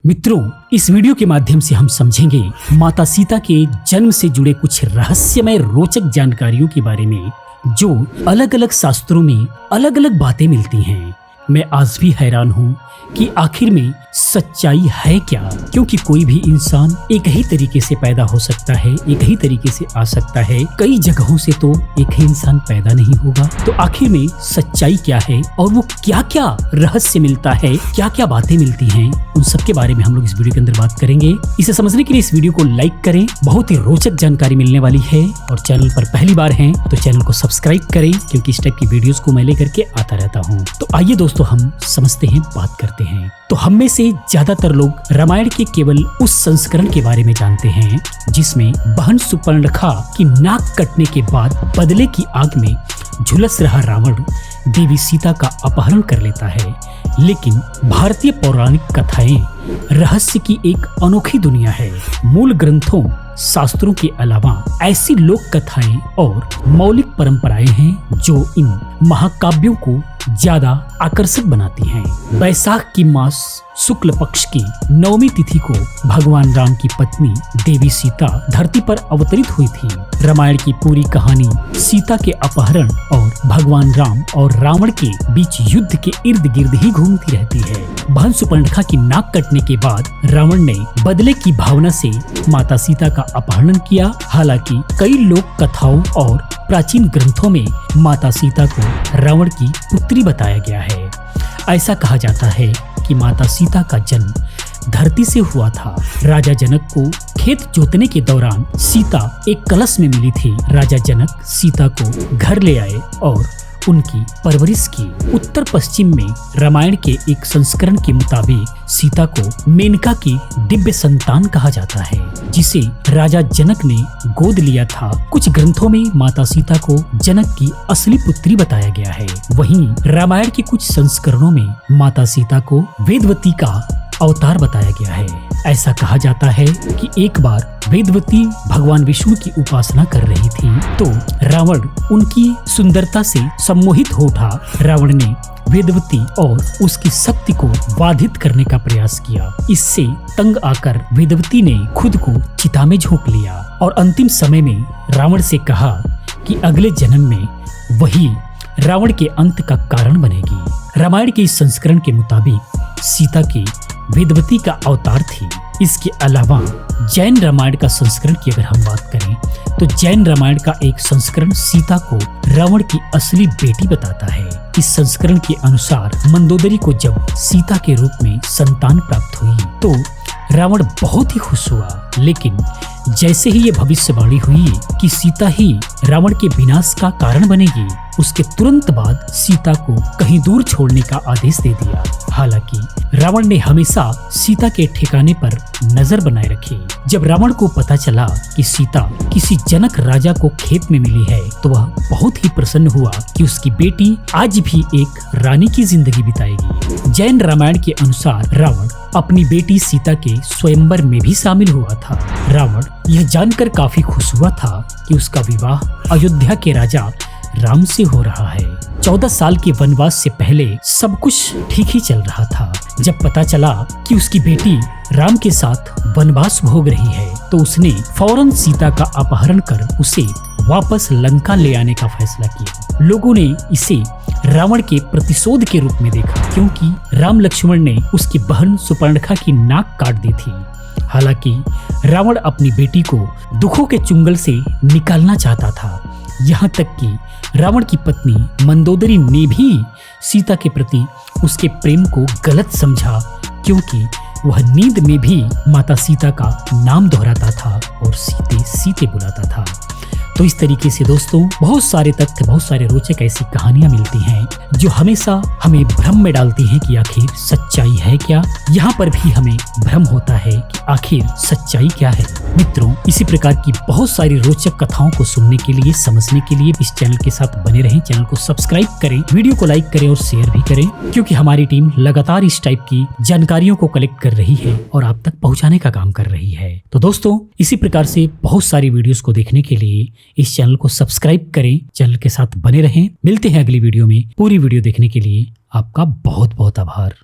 मित्रों, इस वीडियो के माध्यम से हम समझेंगे माता सीता के जन्म से जुड़े कुछ रहस्यमय रोचक जानकारियों के बारे में, जो अलग अलग शास्त्रों में अलग अलग बातें मिलती हैं। मैं आज भी हैरान हूँ कि आखिर में सच्चाई है क्या, क्योंकि कोई भी इंसान एक ही तरीके से पैदा हो सकता है, एक ही तरीके से आ सकता है। कई जगहों से तो एक ही इंसान पैदा नहीं होगा। तो आखिर में सच्चाई क्या है और वो क्या क्या रहस्य मिलता है, क्या क्या बातें मिलती हैं, उन सब के बारे में हम लोग इस वीडियो के अंदर बात करेंगे। इसे समझने के लिए इस वीडियो को लाइक करें, बहुत ही रोचक जानकारी मिलने वाली है। और चैनल पर पहली बार हैं तो चैनल को सब्सक्राइब करें, क्योंकि इस टाइप की वीडियोस को मैं लेकर के आता रहता हूँ। तो आइए दोस्तों, हम समझते हैं, बात करते हैं। तो हम में से ज्यादातर लोग रामायण के केवल उस संस्करण के बारे में जानते हैं जिसमें बहन सुपर्णखा की नाक कटने के बाद बदले की आग में झुलस रहा रावण देवी सीता का अपहरण कर लेता है। लेकिन भारतीय पौराणिक कथाएं रहस्य की एक अनोखी दुनिया है। मूल ग्रंथों, शास्त्रों के अलावा ऐसी लोक कथाएं और मौलिक परंपराएं हैं जो इन महाकाव्यों को ज्यादा आकर्षक बनाती हैं। बैसाख की मास शुक्ल पक्ष की 9वीं तिथि को भगवान राम की पत्नी देवी सीता धरती पर अवतरित हुई थी। रामायण की पूरी कहानी सीता के अपहरण और भगवान राम और रावण के बीच युद्ध के इर्द गिर्द ही घूमती रहती है। बहन सुपर्णखा की नाक कटने के बाद रावण ने बदले की भावना से माता सीता का अपहरण किया। हालांकि कई लोक कथाओं और प्राचीन ग्रंथों में माता सीता को रावण की पुत्री बताया गया है। ऐसा कहा जाता है कि माता सीता का जन्म धरती से हुआ था। राजा जनक को खेत जोतने के दौरान सीता एक कलश में मिली थी। राजा जनक सीता को घर ले आए और उनकी परवरिश की। उत्तर पश्चिम में रामायण के एक संस्करण के मुताबिक सीता को मेनका की दिव्य संतान कहा जाता है, जिसे राजा जनक ने गोद लिया था। कुछ ग्रंथों में माता सीता को जनक की असली पुत्री बताया गया है। वहीं रामायण के कुछ संस्करणों में माता सीता को वेदवती का अवतार बताया गया है। ऐसा कहा जाता है कि एक बार वेदवती भगवान विष्णु की उपासना कर रही थी तो रावण उनकी सुंदरता से सम्मोहित हो उठा। रावण ने वेदवती और उसकी शक्ति को बाधित करने का प्रयास किया। इससे तंग आकर वेदवती ने खुद को चिता में झोंक लिया और अंतिम समय में रावण से कहा कि अगले जन्म में वही रावण के अंत का कारण बनेगी। रामायण के इस संस्करण के मुताबिक सीता की वेदवती का अवतार थी। इसके अलावा जैन रामायण का संस्करण की अगर हम बात करें तो जैन रामायण का एक संस्करण सीता को रावण की असली बेटी बताता है। इस संस्करण के अनुसार मंदोदरी को जब सीता के रूप में संतान प्राप्त हुई तो रावण बहुत ही खुश हुआ। लेकिन जैसे ही ये भविष्यवाणी हुई कि सीता ही रावण के विनाश का कारण बनेगी, उसके तुरंत बाद सीता को कहीं दूर छोड़ने का आदेश दे दिया। हालांकि रावण ने हमेशा सीता के ठिकाने पर नजर बनाए रखी। जब रावण को पता चला कि सीता किसी जनक राजा को खेत में मिली है तो वह बहुत ही प्रसन्न हुआ कि उसकी बेटी आज भी एक रानी की जिंदगी बिताएगी। जैन रामायण के अनुसार रावण अपनी बेटी सीता के स्वयंवर में भी शामिल हुआ था। रावण यह जानकर काफी खुश हुआ था कि उसका विवाह अयोध्या के राजा राम से हो रहा है। 14 साल के वनवास से पहले सब कुछ ठीक ही चल रहा था। जब पता चला कि उसकी बेटी राम के साथ वनवास भोग रही है तो उसने फौरन सीता का अपहरण कर उसे वापस लंका ले आने का फैसला किया। लोगों ने इसे रावण के प्रतिशोध के रूप में देखा, क्योंकि राम लक्ष्मण ने उसकी बहन सुपर्णखा की नाक काट दी थी। हालांकि रावण अपनी बेटी को दुखों के चुंगल से निकालना चाहता था। यहाँ तक कि रावण की पत्नी मंदोदरी ने भी सीता के प्रति उसके प्रेम को गलत समझा, क्योंकि वह नींद में भी माता सीता का नाम दोहराता था और सीते सीते बुलाता था। तो इस तरीके से दोस्तों बहुत सारे तथ्य, बहुत सारे रोचक ऐसी कहानियां मिलती हैं जो हमेशा हमें भ्रम में डालती हैं कि आखिर सच्चाई है क्या। यहाँ पर भी हमें भ्रम होता है कि आखिर सच्चाई क्या है। मित्रों, इसी प्रकार की बहुत सारी रोचक कथाओं को सुनने के लिए, समझने के लिए इस चैनल के साथ बने रहें। चैनल को सब्सक्राइब करें, वीडियो को लाइक करें और शेयर भी करें, क्योंकि हमारी टीम लगातार इस टाइप की जानकारियों को कलेक्ट कर रही है और आप तक पहुँचाने का काम कर रही है। तो दोस्तों, इसी प्रकार से बहुत सारी वीडियोस को देखने के लिए इस चैनल को सब्सक्राइब करें, चैनल के साथ बने रहें। मिलते हैं अगली वीडियो में। पूरी वीडियो देखने के लिए आपका बहुत बहुत आभार।